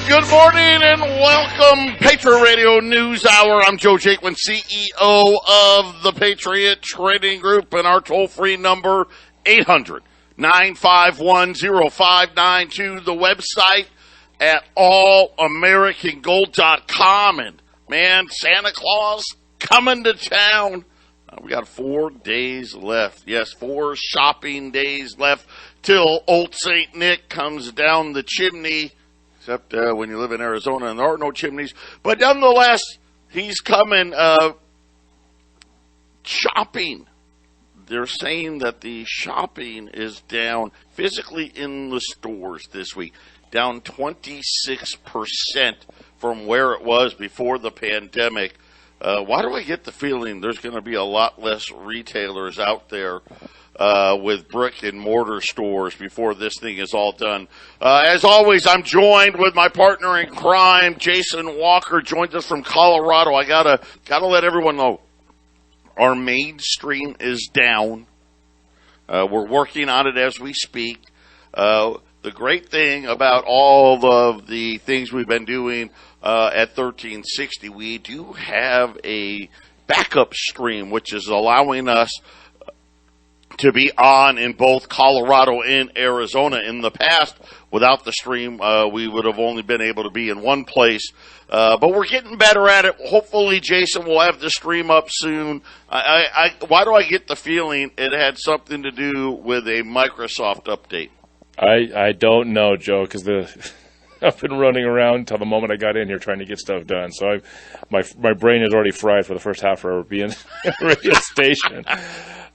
Good morning and welcome, Patriot Radio News Hour. I'm Joe Jaquint, CEO of the Patriot Trading Group, and our toll-free number, 800-951-0592. The website at allamericangold.com. And, man, Santa Claus coming to town. We got 4 days left. Yes, 4 shopping days left till Old St. Nick comes down the chimney. Except when you live in Arizona and there are no chimneys. But nonetheless, he's coming shopping. They're saying that the shopping is down physically in the stores this week, down 26% from where it was before the pandemic. Why do I get the feeling there's going to be a lot less retailers out there with brick and mortar stores before this thing is all done? As always, I'm joined with my partner in crime, Jason Walker, joins us from Colorado. I gotta let everyone know our mainstream is down. We're working on it as we speak. The great thing about all of the things we've been doing at 1360, we do have a backup stream, which is allowing us to be on in both Colorado and Arizona. In the past, without the stream, we would have only been able to be in one place. But we're getting better at it. Hopefully, Jason will have the stream up soon. Why do I get the feeling it had something to do with a Microsoft update? I don't know, Joe, because I've been running around until the moment I got in here trying to get stuff done. So my brain is already fried for the first half hour of being at a radio station.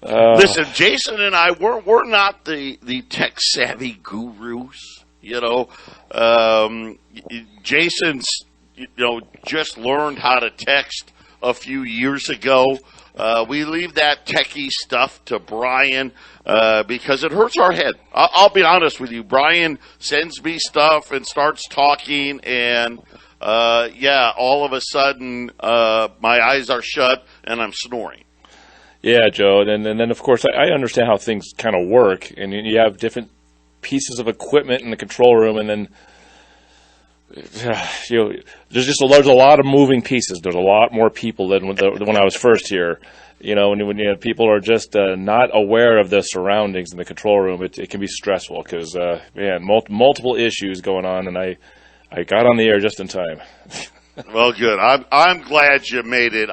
Listen, Jason and I, we're not the tech savvy gurus. You know, Jason's just learned how to text a few years ago. We leave that techie stuff to Brian because it hurts our head. I'll be honest with you. Brian sends me stuff and starts talking, and all of a sudden my eyes are shut and I'm snoring. Yeah, Joe, and then of course I understand how things kind of work, and you have different pieces of equipment in the control room, and then there's a lot of moving pieces. There's a lot more people than when I was first here. When people are just not aware of the surroundings in the control room, it can be stressful because multiple issues going on, and I got on the air just in time. Well, good. I'm glad you made it.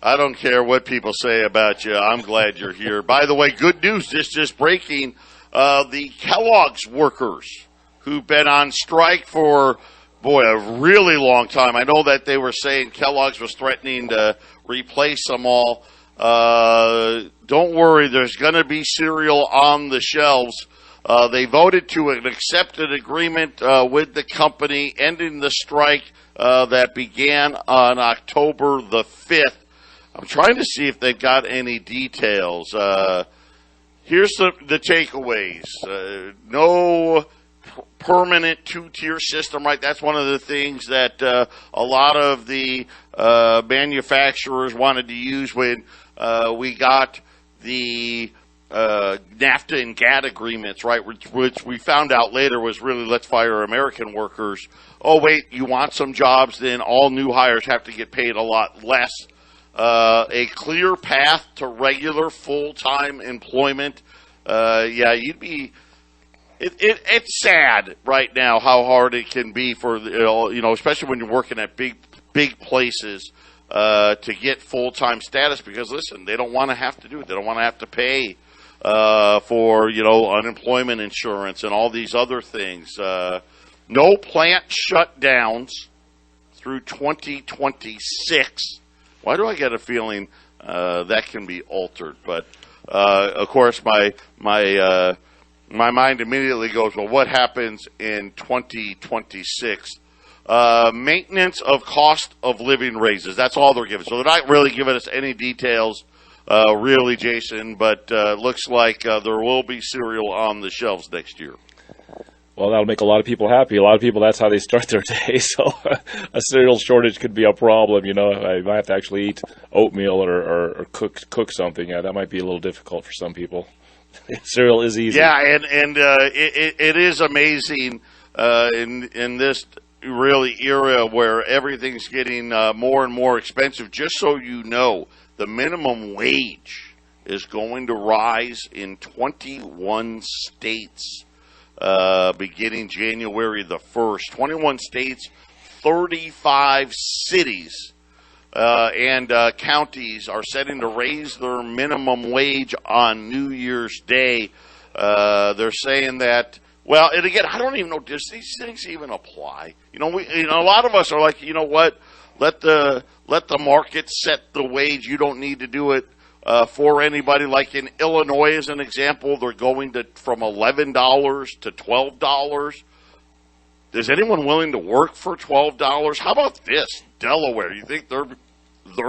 I don't care what people say about you. I'm glad you're here. By the way, good news, just breaking. The Kellogg's workers who've been on strike for, a really long time. I know that they were saying Kellogg's was threatening to replace them all. Don't worry, there's going to be cereal on the shelves. They voted to an accepted agreement with the company, ending the strike that began on October the 5th. I'm trying to see if they've got any details. Here's the takeaways. No permanent two-tier system, right? That's one of the things that a lot of the manufacturers wanted to use when we got the NAFTA and GATT agreements, right, which we found out later was really let's fire American workers. Oh, wait, you want some jobs, then all new hires have to get paid a lot less. A clear path to regular full-time employment. It's sad right now how hard it can be for especially when you're working at big places to get full-time status because listen, they don't want to have to do it. They don't want to have to pay for unemployment insurance and all these other things. No plant shutdowns through 2026. Why do I get a feeling that can be altered? But of course, my mind immediately goes, well, what happens in 2026? Maintenance of cost of living raises. That's all they're giving. So they're not really giving us any details, really, Jason. But looks like there will be cereal on the shelves next year. Well, that'll make a lot of people happy. A lot of people, that's how they start their day. So a cereal shortage could be a problem. I might have to actually eat oatmeal or cook something. Yeah, that might be a little difficult for some people. Cereal is easy. Yeah, and it is amazing in this really era where everything's getting more and more expensive. Just so you know, the minimum wage is going to rise in 21 states beginning January the 1st. 21 states, 35 cities and counties are setting to raise their minimum wage on New Year's Day. They're saying that, well, and again, I don't even know, does these things even apply? A lot of us are like, you know what? Let the market set the wage. You don't need to do it for anybody. Like in Illinois, as an example, they're going from $11 to $12. Is anyone willing to work for $12? How about this? Delaware, you think they're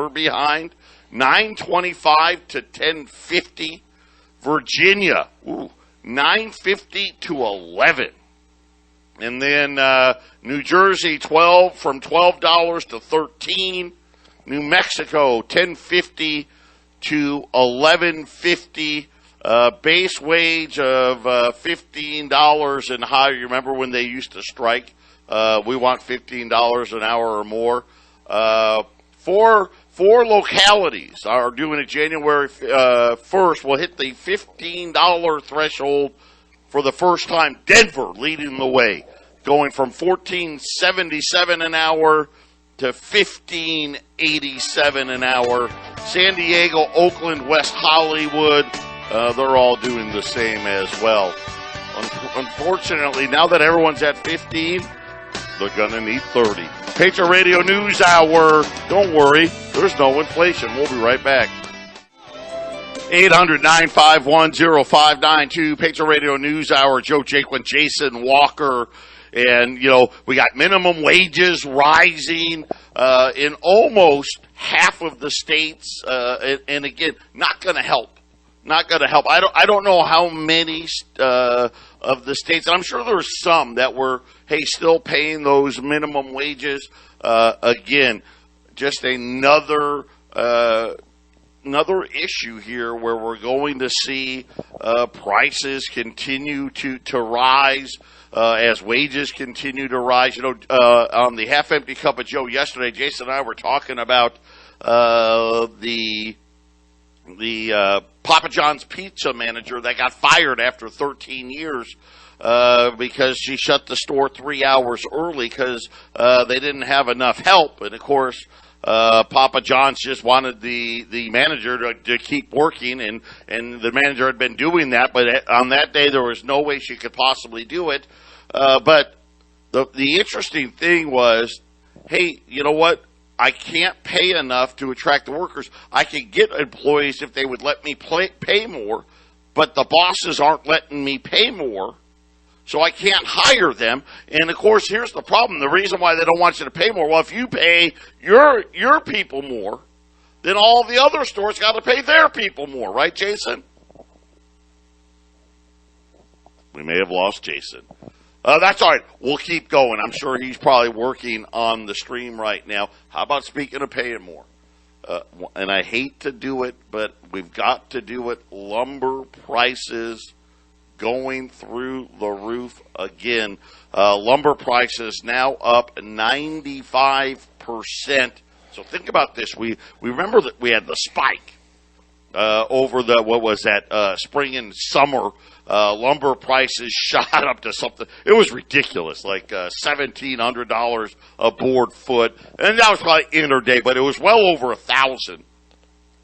behind? $9.25 to $10.50. Virginia, $9.50 to $11. And then New Jersey, from $12 to $13. New Mexico, $10.50 to $11.50. Base wage of $15 and higher. You remember when they used to strike? We want $15 an hour or more. Four localities are doing it January 1st. Will hit the $15 threshold for the first time. Denver leading the way, going from $14.77 an hour to $15.87 an hour. San Diego, Oakland, West Hollywood, they're all doing the same as well. Unfortunately, now that everyone's at 15, they're going to need 30. Patriot Radio News Hour. Don't worry, there's no inflation. We'll be right back. 800-951-0592. Patriot Radio News Hour. Joe Jaquint, Jason Walker. And, we got minimum wages rising in almost half of the states. And again, not going to help. Not going to help. I don't know how many of the states, and I'm sure there's some that were, still paying those minimum wages. Again, just another issue here where we're going to see prices continue to rise as wages continue to rise. On the half-empty cup of Joe yesterday, Jason and I were talking about the Papa John's pizza manager that got fired after 13 years because she shut the store 3 hours early because they didn't have enough help. And, of course, Papa John's just wanted the manager to keep working, and the manager had been doing that. But on that day, there was no way she could possibly do it. But the interesting thing was, hey, you know what? I can't pay enough to attract the workers. I could get employees if they would let me pay more, but the bosses aren't letting me pay more, so I can't hire them. And, of course, here's the problem. The reason why they don't want you to pay more, well, if you pay your people more, then all the other stores got to pay their people more, right, Jason? We may have lost Jason. That's all right. We'll keep going. I'm sure he's probably working on the stream right now. How about speaking of paying more? And I hate to do it, but we've got to do it. Lumber prices going through the roof again. Lumber prices now up 95%. So think about this. We remember that we had the spike over spring and summer. Lumber prices shot up to something. It was ridiculous, like $1,700 a board foot, and that was probably interday, but it was well over $1,000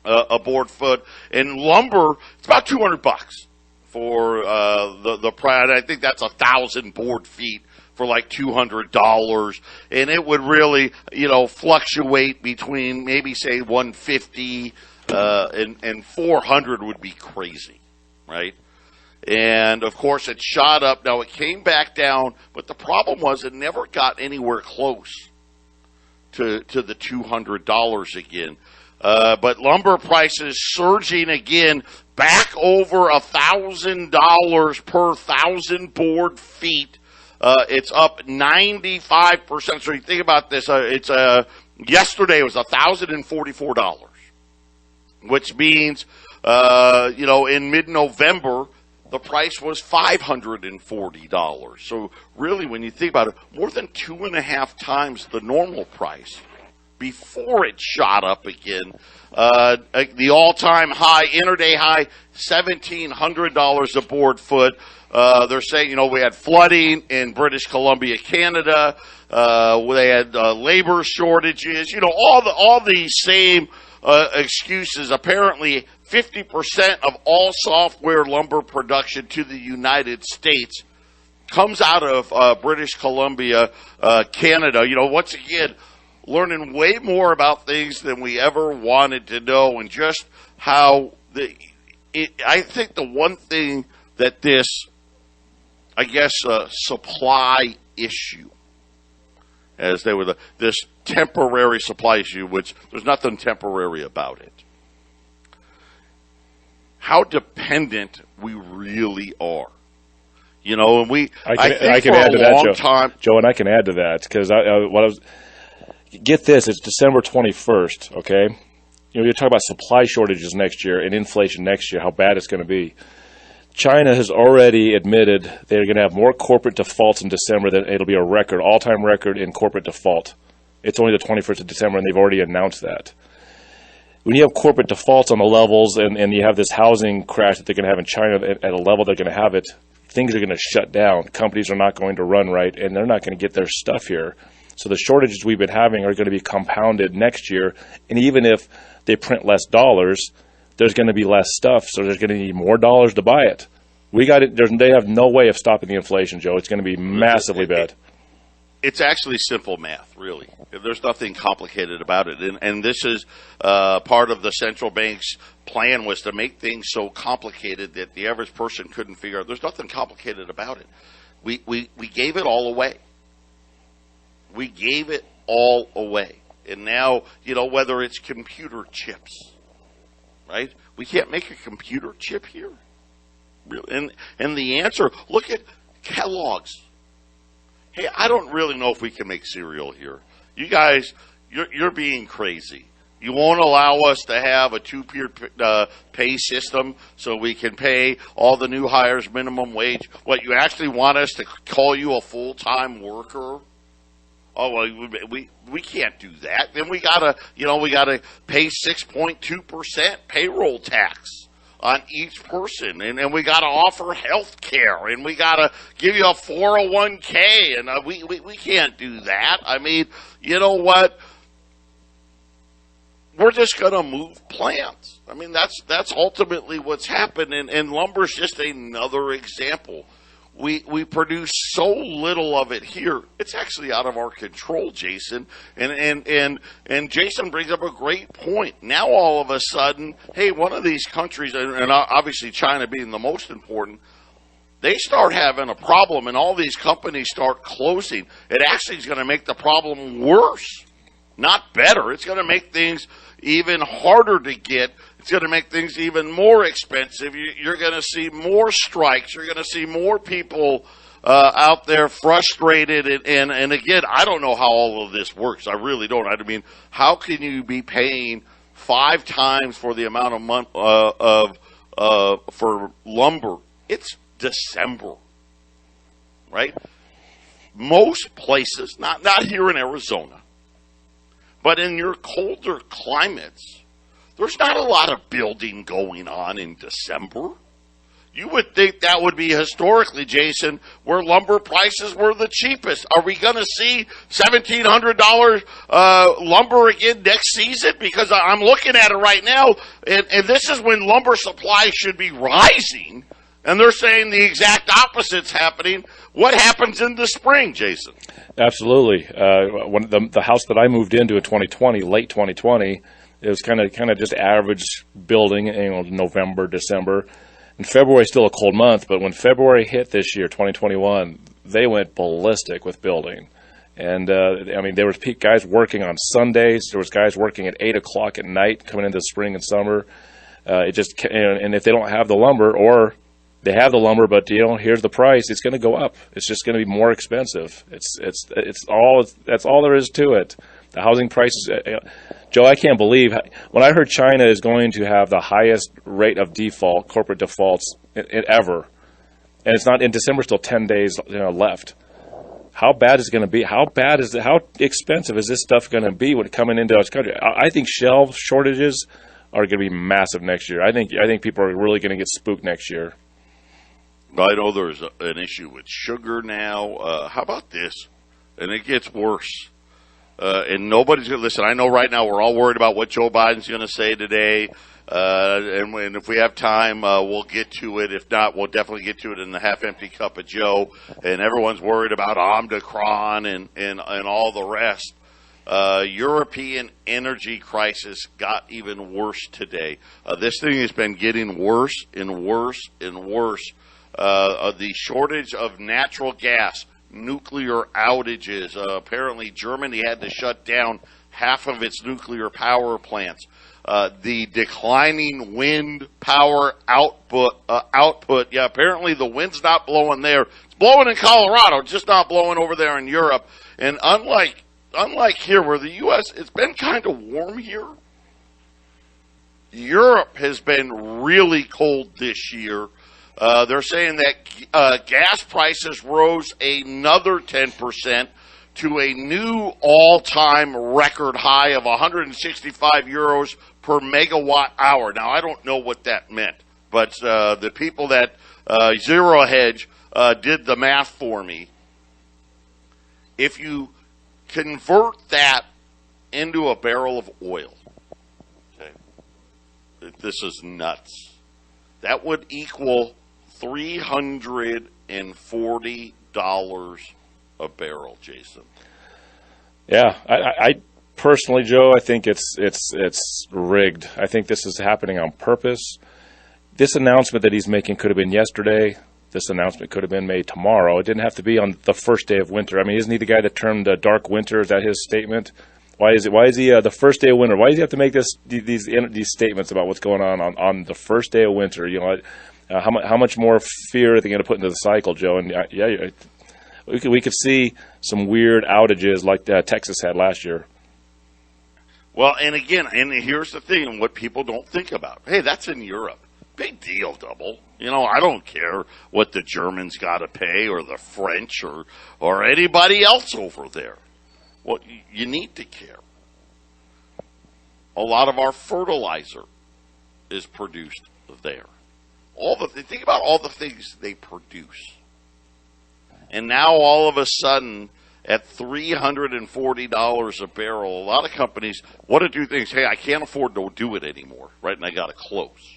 a board foot. And lumber, it's about $200 for the price. I think that's 1,000 board feet for like $200, and it would really fluctuate between maybe say $150 and $400 would be crazy, right? And, of course, it shot up. Now, it came back down, but the problem was it never got anywhere close to the $200 again. But lumber prices surging again, back over $1,000 per 1,000 board feet. It's up 95%. So you think about this. Yesterday it was $1,044, which means in mid-November, the price was $540. So really, when you think about it, more than 2.5 times the normal price before it shot up again. The all-time high, intraday high, $1,700 a board foot. They're saying, we had flooding in British Columbia, Canada. They had labor shortages. All the same excuses. Apparently, 50% of all software lumber production to the United States comes out of British Columbia, Canada. Once again, learning way more about things than we ever wanted to know, and just how I think the one thing that this, supply issue, as they were this temporary supply issue, which there's nothing temporary about it. How dependent we really are. And I can add to that, Joe, and I can add to that, because get this, it's December 21st, okay? You're talking about supply shortages next year and inflation next year, how bad it's going to be. China has already admitted they're going to have more corporate defaults in December. Than it'll be a record, all-time record in corporate default. It's only the 21st of December, and they've already announced that. When you have corporate defaults on the levels, and you have this housing crash that they're going to have in China at a level they're going to have it, things are going to shut down. Companies are not going to run right, and they're not going to get their stuff here. So the shortages we've been having are going to be compounded next year, and even if they print less dollars, there's going to be less stuff, so there's going to need more dollars to buy it. They have no way of stopping the inflation, Joe. It's going to be massively bad. It's actually simple math, really. There's nothing complicated about it. And this is part of the central bank's plan, was to make things so complicated that the average person couldn't figure out. There's nothing complicated about it. We gave it all away. We gave it all away. And now, whether it's computer chips, right? We can't make a computer chip here. Really? And the answer, look at Kellogg's. Hey, I don't really know if we can make cereal here. You guys, you're being crazy. You won't allow us to have a two-tier pay system so we can pay all the new hires minimum wage. What, you actually want us to call you a full-time worker? Oh, well, we can't do that. Then we gotta pay 6.2% payroll tax on each person, and we got to offer health care, and we got to give you a 401k, and we can't do that. I mean, you know what? We're just going to move plants. I mean, that's ultimately what's happened, and lumber's just another example. We produce so little of it here. It's actually out of our control, Jason. And Jason brings up a great point. Now all of a sudden, hey, one of these countries, and obviously China being the most important, they start having a problem, and all these companies start closing. It actually is going to make the problem worse, not better. It's going to make things even harder to get. It's going to make things even more expensive. You're going to see more strikes. You're going to see more people out there frustrated. And again, I don't know how all of this works. I really don't. I mean, how can you be paying 5 times for the amount of for lumber? It's December, right? Most places, not here in Arizona, but in your colder climates, there's not a lot of building going on in December. You would think that would be historically, Jason, where lumber prices were the cheapest. Are we going to see $1,700 lumber again next season? Because I'm looking at it right now, and this is when lumber supply should be rising, and they're saying the exact opposite's happening. What happens in the spring, Jason? Absolutely. When the house that I moved into in 2020, late 2020, it was kind of just average building, November, December. And February is still a cold month, but when February hit this year, 2021, they went ballistic with building. And, there was guys working on Sundays. There was guys working at 8 o'clock at night coming into spring and summer. And if they don't have the lumber, or they have the lumber, but, here's the price, it's going to go up. It's just going to be more expensive. That's all there is to it. The housing prices, Joe, I can't believe when I heard China is going to have the highest rate of default, corporate defaults ever, and it's not in December, still 10 days left. How bad is it going to be? How expensive is this stuff going to be when coming into this country? I think shelf shortages are going to be massive next year. I think people are really going to get spooked next year. I know there's an issue with sugar now. How about this? And it gets worse. And nobody's going to listen. I know right now we're all worried about what Joe Biden's going to say today. And if we have time, we'll get to it. If not, we'll definitely get to it in the half-empty cup of Joe. And everyone's worried about Omicron and all the rest. European energy crisis got even worse today. This thing has been getting worse and worse and worse. The shortage of natural gas, nuclear outages. Apparently, Germany had to shut down half of its nuclear power plants. The declining wind power output. Yeah, apparently the wind's not blowing there. It's blowing in Colorado, just not blowing over there in Europe. And unlike here, where the U.S., it's been kind of warm here. Europe has been really cold this year. They're saying that gas prices rose another 10% to a new all-time record high of 165 euros per megawatt hour. Now, I don't know what that meant, but the people that Zero Hedge did the math for me. If you convert that into a barrel of oil, okay, this is nuts. That would equal $340 a barrel, Jason. Yeah, I personally, Joe, I think it's rigged. I think this is happening on purpose. This announcement that he's making could have been yesterday. This announcement could have been made tomorrow. It didn't have to be on the first day of winter. I mean, isn't he the guy that termed dark winter? Is that his statement? Why is he the first day of winter? Why does he have to make these statements about what's going on the first day of winter? You know, how much more fear are they going to put into the cycle, Joe? And yeah, we could see some weird outages like Texas had last year. Well, and again, and here's the thing, what people don't think about. Hey, that's in Europe. Big deal, double. You know, I don't care what the Germans got to pay or the French or anybody else over there. Well, you need to care. A lot of our fertilizer is produced there. Think about all the things they produce. And now all of a sudden, at $340 a barrel, a lot of companies want to do things, hey, I can't afford to do it anymore, right? And I got to close.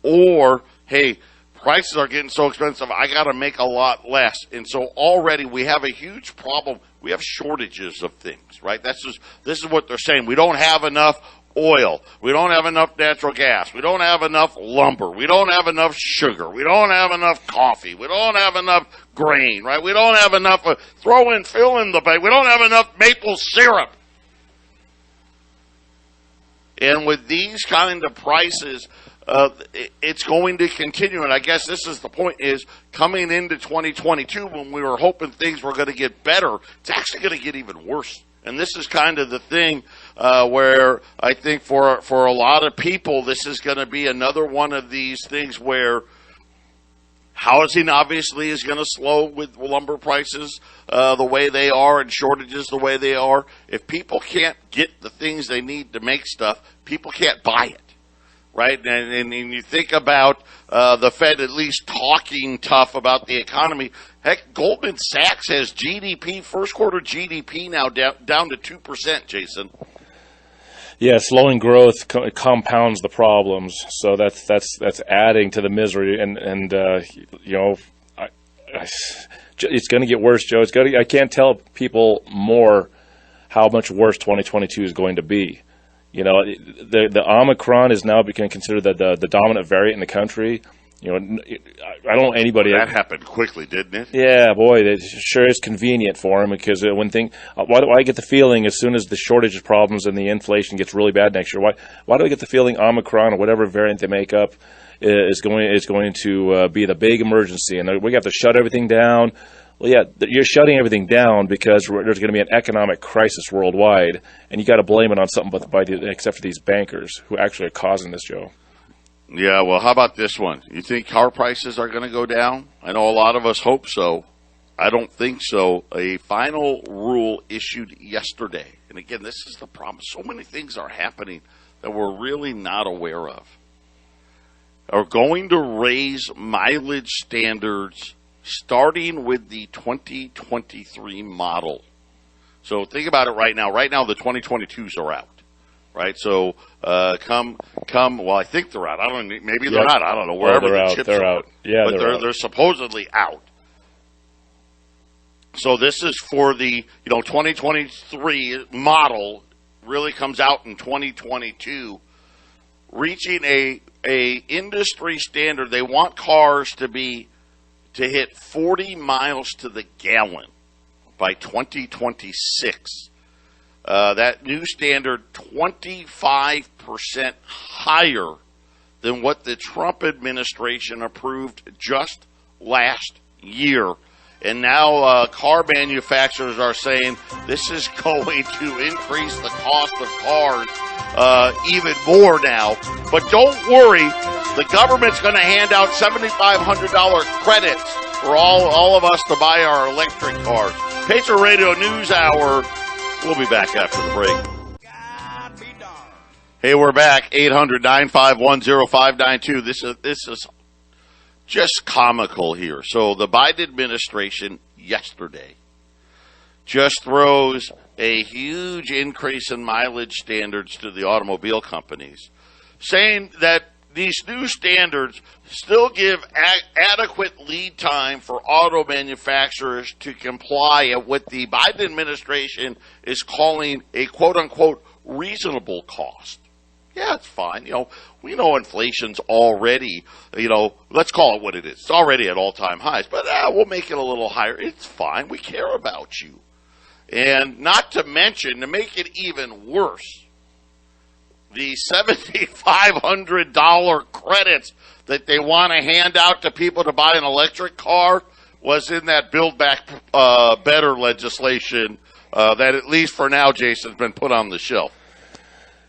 Or, hey, prices are getting so expensive, I got to make a lot less. And so already we have a huge problem. We have shortages of things, right? This is what they're saying. We don't have enough oil. We don't have enough natural gas. We don't have enough lumber. We don't have enough sugar. We don't have enough coffee. We don't have enough grain, right? We don't have enough, fill in the bag. We don't have enough maple syrup. And with these kind of prices, it's going to continue. And I guess this is the point, is coming into 2022 when we were hoping things were going to get better, it's actually going to get even worse. And this is kind of the thing where I think for a lot of people, this is going to be another one of these things where housing obviously is going to slow with lumber prices the way they are and shortages the way they are. If people can't get the things they need to make stuff, people can't buy it. Right? And you think about the Fed at least talking tough about the economy. Heck, Goldman Sachs has GDP, first quarter GDP now down to 2%, Jason. Yeah, slowing growth compounds the problems. So that's adding to the misery. And you know, it's going to get worse, Joe. I can't tell people more how much worse 2022 is going to be. You know, the Omicron is now becoming considered the dominant variant in the country. You know, I don't know anybody. That happened quickly, didn't it? Yeah, boy, it sure is convenient for them because why do I get the feeling as soon as the shortage problems and the inflation gets really bad next year? Why do I get the feeling Omicron or whatever variant they make up is going to be the big emergency, and we have to shut everything down. Well, yeah, you're shutting everything down because there's going to be an economic crisis worldwide, and you got to blame it on something except for these bankers who actually are causing this, Joe. Yeah, well, how about this one? You think car prices are going to go down? I know a lot of us hope so. I don't think so. A final rule issued yesterday. And again, this is the problem. So many things are happening that we're really not aware of. Are going to raise mileage standards starting with the 2023 model. So think about it right now. Right now, the 2022s are out. Right, so come. Well, I think they're out. I don't. Maybe they're not. I don't know. Wherever the chips they're are, out. Yeah, but they're supposedly out. So this is for the 2023 model. Really comes out in 2022, reaching a industry standard. They want cars to hit 40 miles to the gallon by 2026. That new standard, 25% higher than what the Trump administration approved just last year. And now car manufacturers are saying this is going to increase the cost of cars even more now. But don't worry, the government's going to hand out $7,500 credits for all of us to buy our electric cars. Patriot Radio News Hour. We'll be back after the break. Hey, we're back. 800-951-0592. This is just comical here. So the Biden administration yesterday just throws a huge increase in mileage standards to the automobile companies, saying that these new standards still give adequate lead time for auto manufacturers to comply at what the Biden administration is calling a quote-unquote reasonable cost. Yeah, it's fine. We know inflation's already, let's call it what it is. It's already at all-time highs, but we'll make it a little higher. It's fine. We care about you. And not to mention, to make it even worse, the $7,500 credits that they want to hand out to people to buy an electric car was in that Build Back Better legislation that, at least for now, Jason's been put on the shelf.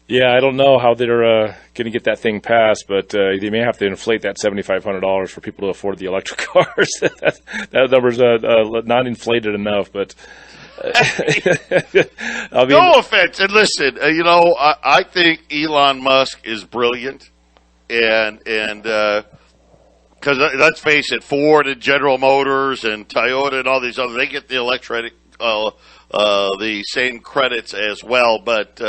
Yeah, I don't know how they're going to get that thing passed, but they may have to inflate that $7,500 for people to afford the electric cars. That number's not inflated enough, but... No offense. And listen, I think Elon Musk is brilliant. And because let's face it, Ford and General Motors and Toyota and all these others, they get the electric, the same credits as well. But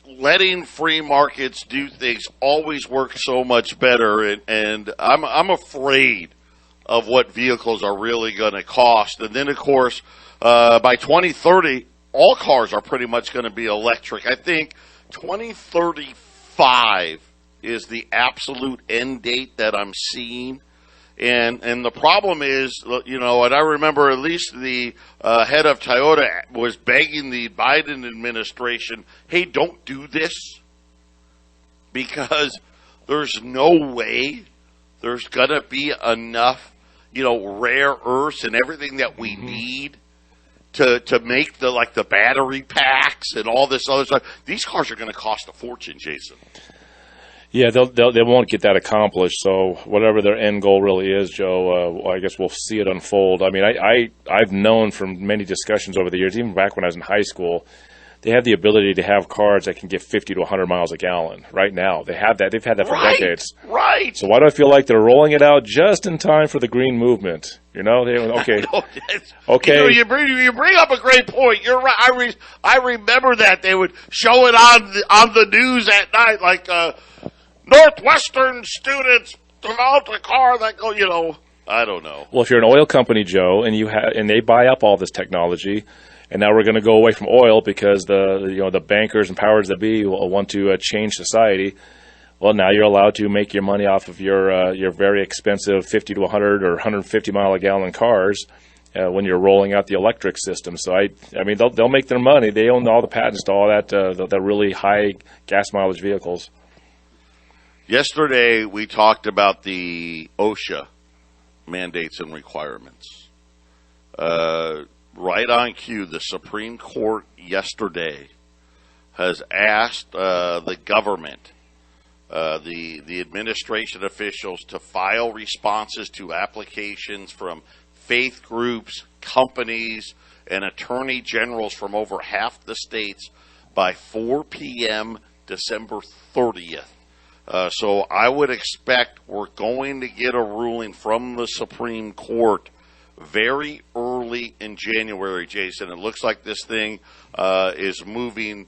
letting free markets do things always works so much better. And I'm afraid of what vehicles are really going to cost. And then, of course, by 2030, all cars are pretty much going to be electric. I think 2035 is the absolute end date that I'm seeing. And the problem is, and I remember at least the head of Toyota was begging the Biden administration, hey, don't do this, because there's no way there's going to be enough rare earths and everything that we need to make the battery packs and all this other stuff. These cars are going to cost a fortune, Jason. Yeah, they won't get that accomplished. So whatever their end goal really is, Joe, I guess we'll see it unfold. I mean, I've known from many discussions over the years, even back when I was in high school, they have the ability to have cars that can get 50 to 100 miles a gallon. Right now, they have that. They've had that for decades. Right. So why do I feel like they're rolling it out just in time for the green movement? Okay. Okay. You bring up a great point. You're right. I remember that they would show it on the news at night, like Northwestern students developed a car that go. I don't know. Well, if you're an oil company, Joe, and they buy up all this technology. And now we're going to go away from oil because the bankers and powers that be will want to change society. Well, now you're allowed to make your money off of your very expensive 50 to 100 or 150 mile a gallon cars when you're rolling out the electric system. So I mean they'll make their money. They own all the patents to all that the really high gas mileage vehicles. Yesterday we talked about the OSHA mandates and requirements. Right on cue, the Supreme Court yesterday has asked the government, the administration officials, to file responses to applications from faith groups, companies, and attorney generals from over half the states by 4 p.m. December 30th. So I would expect we're going to get a ruling from the Supreme Court very early in January, Jason. It looks like this thing is moving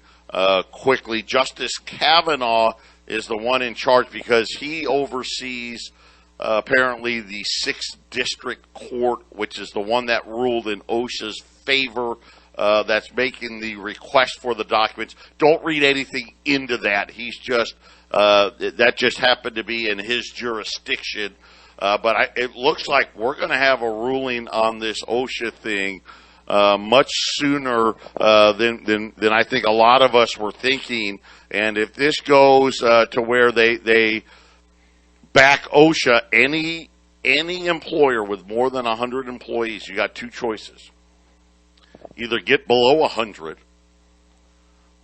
quickly. Justice Kavanaugh is the one in charge because he oversees apparently the 6th District Court, which is the one that ruled in OSHA's favor. That's making the request for the documents. Don't read anything into that. He's just that just happened to be in his jurisdiction. But it looks like we're going to have a ruling on this OSHA thing much sooner than I think a lot of us were thinking. And if this goes to where they back OSHA, any employer with more than 100 employees, you got two choices. Either get below 100,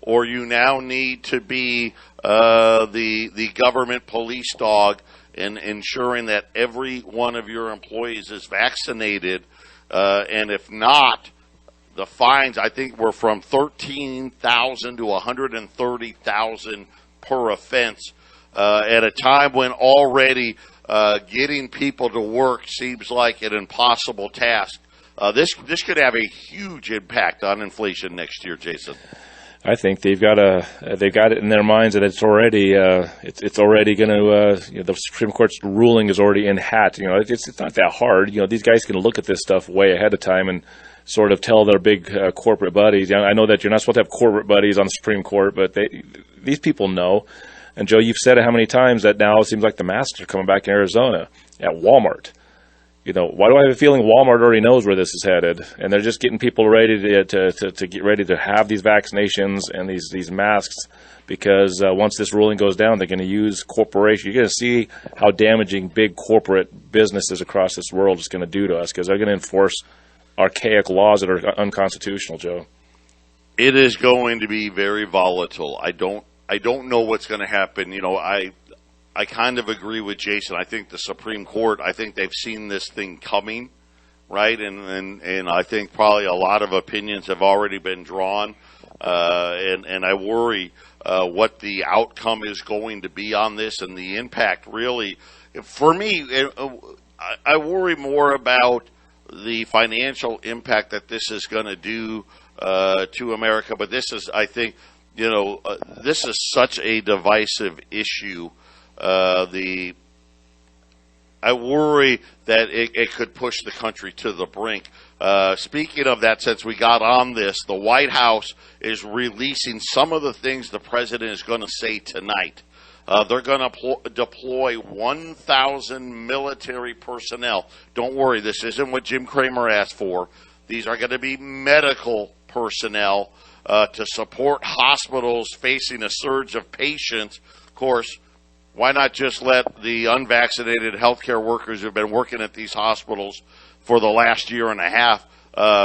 or you now need to be the government police dog in ensuring that every one of your employees is vaccinated. And if not, the fines, I think, were from $13,000 to $130,000 per offense at a time when already getting people to work seems like an impossible task. This could have a huge impact on inflation next year, Jason. I think they've got it in their minds that it's already going to the Supreme Court's ruling is already in hat. It's not that hard. These guys can look at this stuff way ahead of time and sort of tell their big corporate buddies. I know that you're not supposed to have corporate buddies on the Supreme Court, but these people know. And Joe, you've said it how many times that now it seems like the masks are coming back in Arizona at Walmart. Why do I have a feeling Walmart already knows where this is headed, and they're just getting people ready to get ready to have these vaccinations and these masks, because once this ruling goes down, they're going to use corporations. You're going to see how damaging big corporate businesses across this world is going to do to us, because they're going to enforce archaic laws that are unconstitutional, Joe. It is going to be very volatile. I don't know what's going to happen. I kind of agree with Jason. I think the Supreme Court, I think they've seen this thing coming, right? And I think probably a lot of opinions have already been drawn. And I worry what the outcome is going to be on this and the impact really. For me, I worry more about the financial impact that this is going to do to America. But this is, I think, this is such a divisive issue. I worry that it could push the country to the brink. Speaking of that, since we got on this, the White House is releasing some of the things the president is going to say tonight. They're going to deploy 1,000 military personnel. Don't worry, this isn't what Jim Cramer asked for. These are going to be medical personnel to support hospitals facing a surge of patients. Of course, why not just let the unvaccinated healthcare workers who have been working at these hospitals for the last year and a half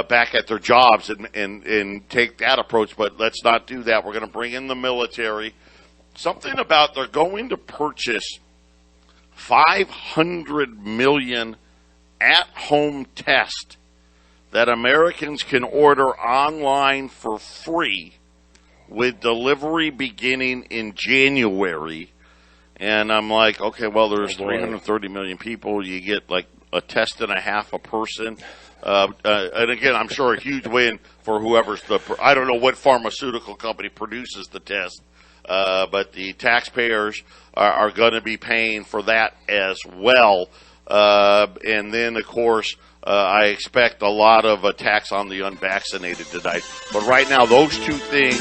back at their jobs and take that approach? But let's not do that. We're going to bring in the military. Something about they're going to purchase 500 million at-home tests that Americans can order online for free with delivery beginning in January. And I'm like, okay, well, there's 330 million people. You get like a test and a half a person. And again, I'm sure a huge win for whoever's I don't know what pharmaceutical company produces the test, but the taxpayers are going to be paying for that as well. And then, of course, I expect a lot of attacks on the unvaccinated tonight. But right now, those two things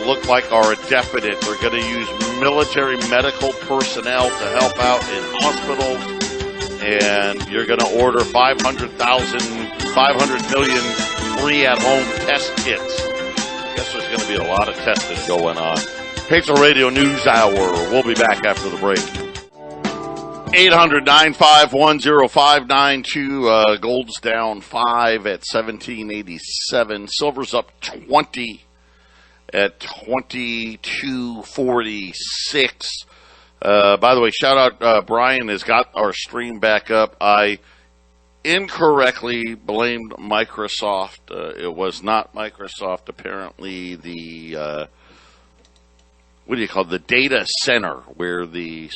look like are a definite. They're going to use military medical personnel to help out in hospitals, and you're going to order 500 million free at-home test kits. I guess there's going to be a lot of testing going on. Patriot Radio News Hour. We'll be back after the break. 800-951-0592. Gold's down 5 at 1787. Silver's up 20 at 2246. By the way, shout out Brian has got our stream back up. I incorrectly blamed Microsoft. It was not Microsoft. Apparently, the the data center where the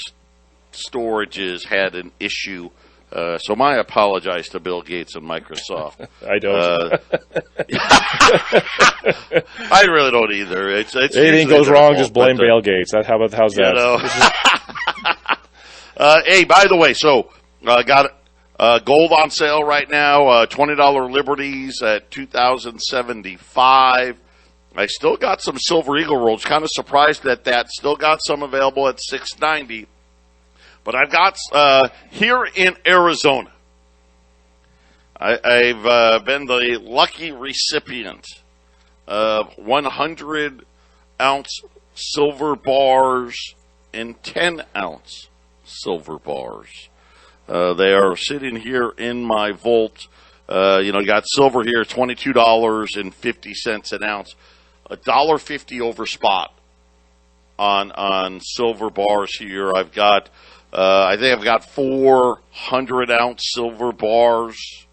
storages had an issue. So my apologize to Bill Gates and Microsoft. I don't. I really don't either. It's anything goes wrong, just blame Bill Gates. How's that? Hey, by the way, so got gold on sale right now. $20 Liberties at $2,075. I still got some Silver Eagle rolls. Kind of surprised at that. Still got some available at $690. But I've got, here in Arizona, I've been the lucky recipient of 100-ounce silver bars and 10-ounce silver bars. They are sitting here in my vault. Got silver here, $22.50 an ounce. $1.50 over spot on silver bars here. I've got I think I've got 400-ounce silver bars.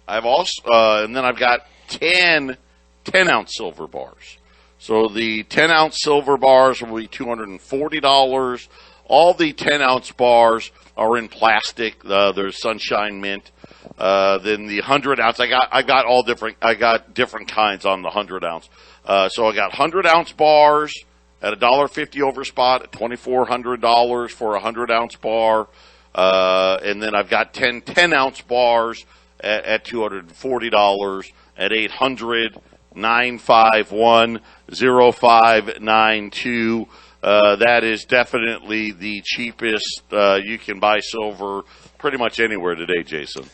I've also, and then I've got 10-ounce silver bars. So the 10-ounce silver bars will be $240. All the 10-ounce bars are in plastic. There's Sunshine Mint. Then the 100-ounce, I got different kinds on the 100-ounce. So I got 100-ounce bars at $1.50 over spot, at $2,400 for a 100-ounce bar. And then I've got 10-ounce bars at $240 at 800-951-0592. That is definitely the cheapest you can buy silver pretty much anywhere today, Jason.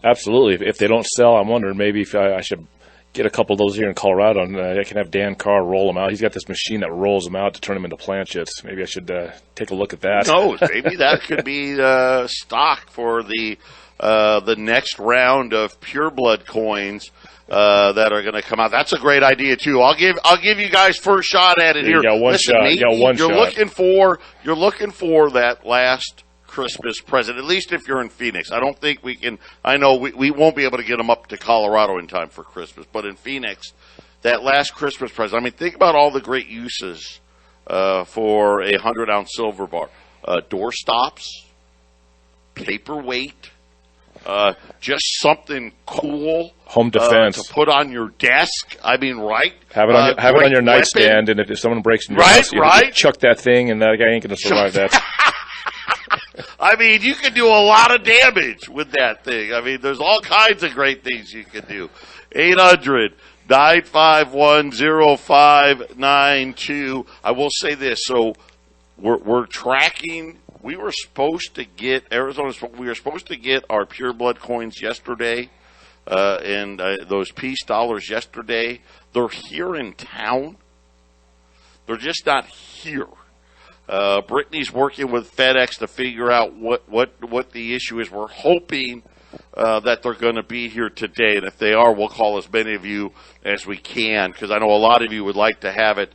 Absolutely. If they don't sell, I'm wondering maybe if I should get a couple of those here in Colorado, and I can have Dan Carr roll them out. He's got this machine that rolls them out to turn them into planchets. Maybe I should take a look at that. No, maybe that could be stock for the next round of pureblood coins that are going to come out. That's a great idea too. I'll give you guys first shot at it here. You got one shot. You got one shot. You're looking for that last Christmas present, at least if you're in Phoenix. I don't think we can. I know we won't be able to get them up to Colorado in time for Christmas, but in Phoenix, that last Christmas present. I mean, think about all the great uses for a 100-ounce silver bar: door stops, paperweight, just something cool. Home defense to put on your desk. I mean, right? Have it on your nightstand, and if someone breaks into your house, you chuck that thing, and that guy ain't going to survive that. I mean, you can do a lot of damage with that thing. I mean, there's all kinds of great things you can do. 800-951-0592. I will say this. So we're tracking. We were supposed to get we were supposed to get our pureblood coins yesterday, and those peace dollars yesterday. They're here in town. They're just not here. Brittany's working with FedEx to figure out what the issue is. We're hoping that they're going to be here today, and if they are, we'll call as many of you as we can, because I know a lot of you would like to have it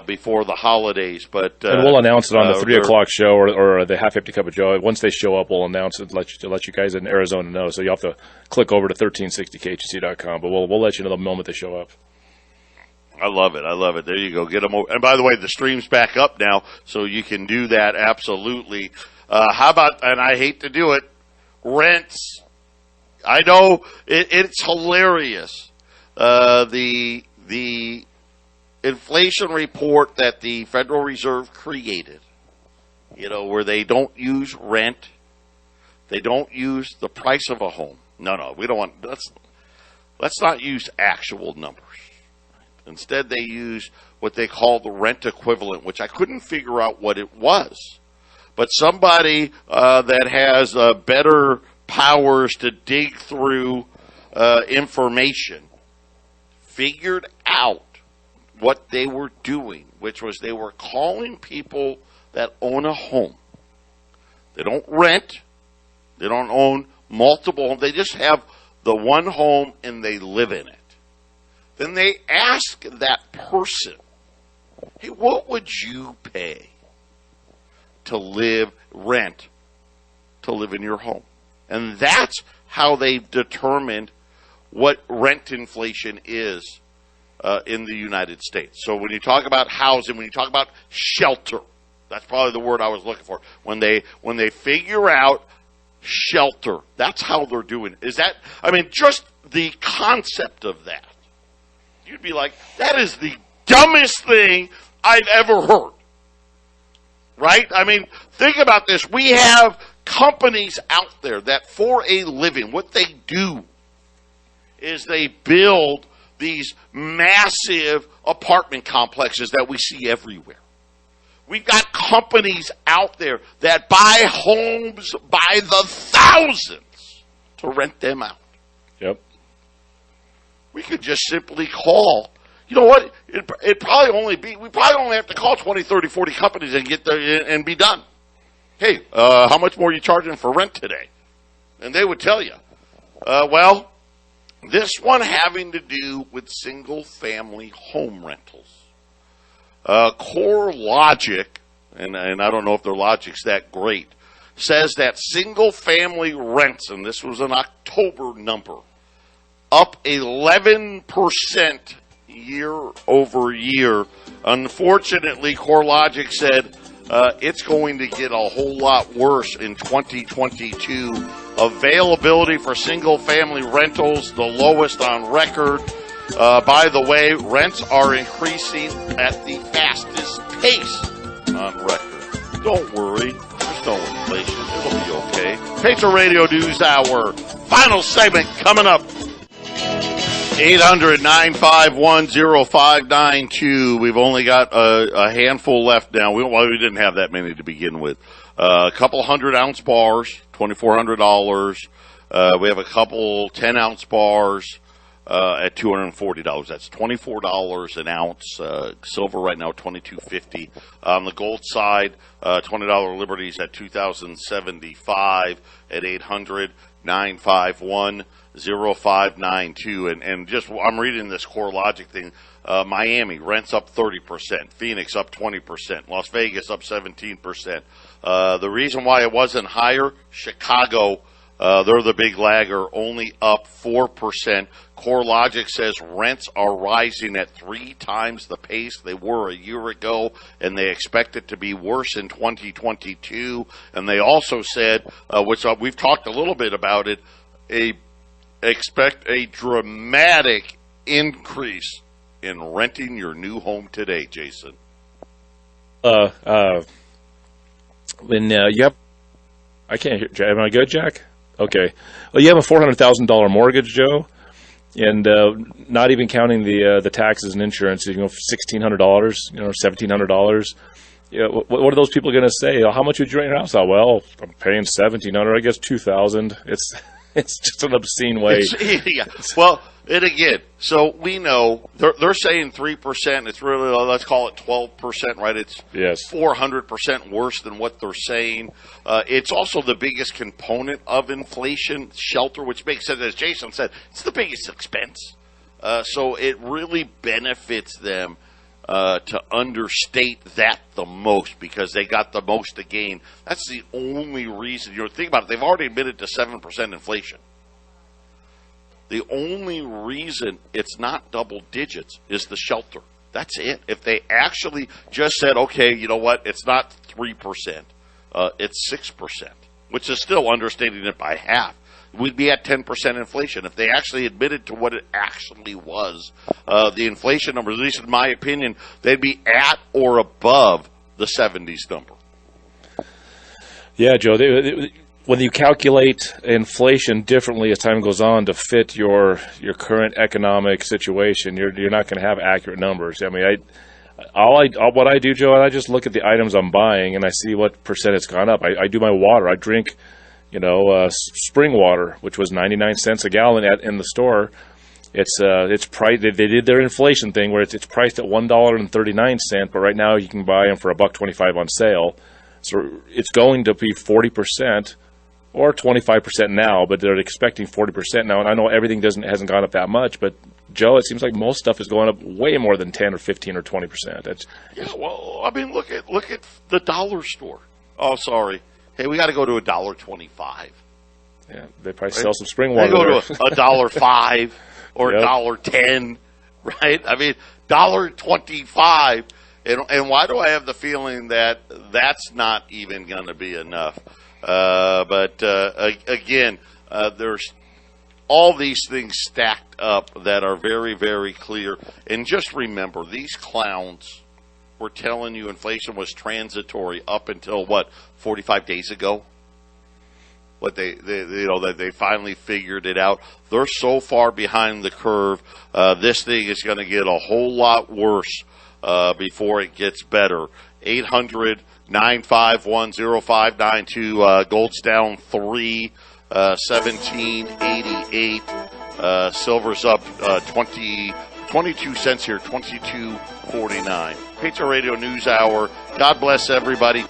before the holidays. But and we'll announce it on the 3 o'clock show or the half empty cup of Joe. Once they show up, we'll announce it, let you guys in Arizona know. So you have to click over to 1360khtc.com, but we'll let you know the moment they show up. I love it. There you go. Get them over. And by the way, the stream's back up now, so you can do that absolutely. How about, and I hate to do it, rents. I know it's hilarious. The inflation report that the Federal Reserve created, where they don't use rent, they don't use the price of a home. No, we don't want. Let's not use actual numbers. Instead, they use what they call the rent equivalent, which I couldn't figure out what it was. But somebody that has better powers to dig through information figured out what they were doing, which was they were calling people that own a home They don't rent. They don't own multiple homes. They just have the one home and they live in it. Then they ask that person, hey, what would you pay to rent to live in your home? And that's how they determined what rent inflation is in the United States. So when you talk about housing, when you talk about shelter, that's probably the word I was looking for. When they figure out shelter, that's how they're doing it. Just the concept of that. You'd be like, that is the dumbest thing I've ever heard. Right? Think about this. We have companies out there that for a living, what they do is they build these massive apartment complexes that we see everywhere. We've got companies out there that buy homes by the thousands to rent them out. Yep. We could just simply call. You know what? We probably only have to call 20, 30, 40 companies and get there and be done. Hey, how much more are you charging for rent today? And they would tell you. This one having to do with single-family home rentals. Core Logic, and I don't know if their logic's that great, says that single-family rents, and this was an October number, up 11% year over year. Unfortunately, Core Logic said it's going to get a whole lot worse in 2022. Availability for single-family rentals, the lowest on record. By the way, rents are increasing at the fastest pace on record. Don't worry. There's no inflation. It'll be okay. Patriot Radio News Hour. Final segment coming up. 800-951-0592. We've only got a handful left now. We didn't have that many to begin with. A couple 100-ounce bars, $2,400. We have a couple 10-ounce bars at $240. That's $24 an ounce. Silver right now, $22.50. On the gold side, $20 Liberties at $2,075 at 800-951-0592. And just, I'm reading this Core Logic thing. Miami, rents up 30%. Phoenix up 20%. Las Vegas up 17%. The reason why it wasn't higher, Chicago, they're the big lagger, only up 4%. Core Logic says rents are rising at 3 times the pace they were a year ago, and they expect it to be worse in 2022. And they also said, which we've talked a little bit about it, expect a dramatic increase in renting your new home today, Jason. When you have, I can't hear. Am I good, Jack? Okay. Well, you have a $400,000 mortgage, Joe, and not even counting the taxes and insurance, $1,600, $1,700. What are those people going to say? How much would you rent your house out? Well, I'm paying $1,700. I guess $2,000. It's just an obscene way. Well, and again, so we know they're saying 3%. It's really, let's call it 12%, right? It's 400% worse than what they're saying. It's also the biggest component of inflation, shelter, which makes sense. As Jason said, it's the biggest expense. So it really benefits them to understate that the most because they got the most to gain. That's the only reason. Think about it. They've already admitted to 7% inflation. The only reason it's not double digits is the shelter. That's it. If they actually just said, okay, you know what, it's not 3%, it's 6%, which is still understating it by half, we'd be at 10% inflation. If they actually admitted to what it actually was, the inflation numbers, at least in my opinion, they'd be at or above the 70s number. Yeah, Joe, when you calculate inflation differently as time goes on to fit your current economic situation, you're not going to have accurate numbers. I mean, what I do, Joe, I just look at the items I'm buying and I see what percent it's gone up. I do my water. I drink, spring water, which was 99 cents a gallon in the store. It's priced. They did their inflation thing where it's priced at $1.39, but right now you can buy them for $1.25 on sale. So it's going to be 40% or 25% now, but they're expecting 40% now. And I know everything hasn't gone up that much, but Joe, it seems like most stuff is going up way more than 10 or 15 or 20%. Yeah, well, I mean, look at the dollar store. Oh, sorry. Hey, we got to go to $1.25. Yeah, they probably sell some spring water. They go to $1.05 or $1.10, right? I mean, $1.25. And why do I have the feeling that that's not even going to be enough? But again, there's all these things stacked up that are very, very clear. And just remember, these clowns were telling you inflation was transitory up until, 45 days ago? That they finally figured it out. They're so far behind the curve. This thing is going to get a whole lot worse before it gets better. 800-951-0592. Gold's down 3, 1788. Silver's up 22 cents here, 22.49. Patriot Radio News Hour. God bless everybody.